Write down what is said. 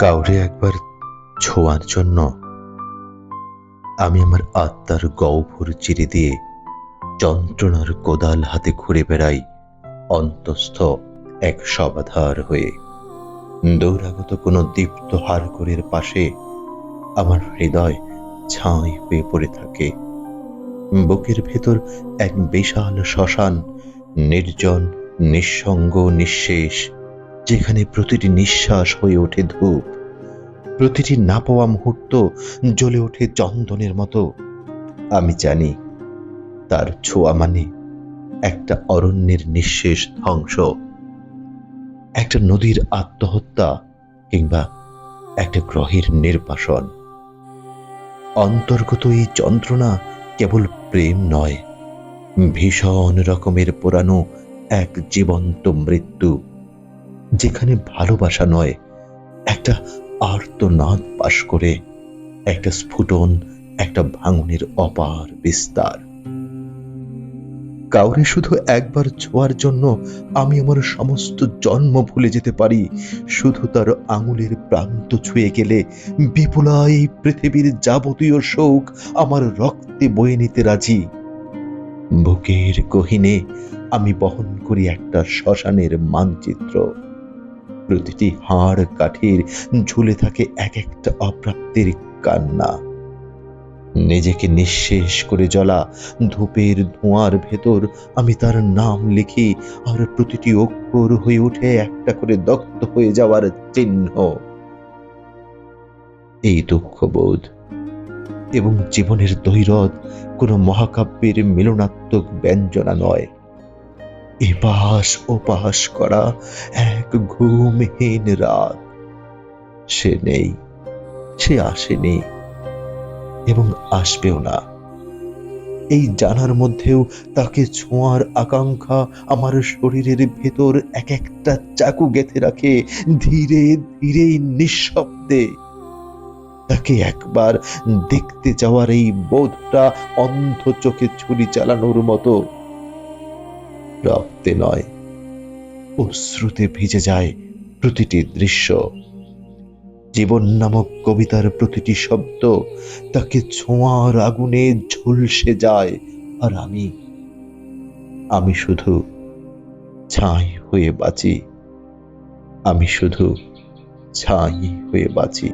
কাউরে একবার ছোঁয়ার জন্য আমি আমার আত্মার গহ্বর চিরে দিয়ে যন্ত্রণার কোদাল হাতে ঘুরে বেড়াই অন্তস্থ এক শবাধার হয়ে। দৌরাগত কোনো দীপ্ত হাড়গোড়ের পাশে আমার হৃদয় ছাই হয়ে পড়ে থাকে। বুকের ভেতর এক বিশাল শ্মশান, নির্জন, নিঃসঙ্গ, নিঃশেষ, যেখানে প্রতিটি নিঃশ্বাস হয়ে ওঠে ধূপ, প্রতিটি না পাওয়া মুহূর্ত জ্বলে ওঠে চন্দনের মতো। আমি জানি তার ছোঁয়া মানে একটা অরণ্যের নিঃশেষ ধ্বংস, একটা নদীর আত্মহত্যা, কিংবা একটা গ্রহের নির্বাসন। অন্তর্গত এই যন্ত্রণা কেবল প্রেম নয়, ভীষণ রকমের পোড়ানো এক জীবন্ত মৃত্যু, যেখানে ভালোবাসা নয়, একটা আর্তনাদ পাশ করে, একটা স্ফুটন, একটা ভাঙনের অপার বিস্তার। কাউরে শুধু একবার ছোঁয়ার জন্য আমি আমার সমস্ত জন্ম ভুলে যেতে পারি। শুধু তার আঙুলের প্রান্ত ছুঁয়ে গেলে বিপুলা এই পৃথিবীর যাবতীয় শোক আমার রক্তে বয়ে নিতে রাজি। বুকের গহীনে আমি বহন করি একটা শ্মশানের মানচিত্র। প্রতিটি হাড় কাঠির ঝুলে থাকে এক একটা অপ্রাপ্তির কান্না। নিজেকে নিঃশেষ করে জ্বলা ধূপের ধোঁয়ার ভেতর আমি তার নাম লিখি, আর প্রতিটি অক্ষর হয়ে ওঠে একটা করে দগ্ধ হয়ে যাওয়ার চিহ্ন। এই দুঃখবোধ এবং জীবনের দৈরথ কোনো মহাকাব্যের মিলনাত্মক ব্যঞ্জনা নয়। এপাশ ওপাশ করা এক ঘুমহীন রাত। সে নেই, সে আসেনি এবং আসবেও না। এই জানার মধ্যেও তাকে ছোঁয়ার আকাঙ্ক্ষা আমার শরীরের ভেতর এক একটা চাকু গেঁথে রাখে, ধীরে ধীরে নিঃশব্দে। তাকে একবার দেখতে যাওয়ার এই বোধটা অন্ধ চোখে ছুরি চালানোর মতো। রক্তে নয়, অশ্রুতে ভিজে যায় প্রতিটি দৃশ্য। জীবন নামক কবিতার প্রতিটি শব্দ তাকে ছোঁয়ার আগুনে ঝলসে যায়, আর আমি শুধু ছাই হয়ে বাঁচি। আমি শুধু ছাই হয়ে বাঁচি।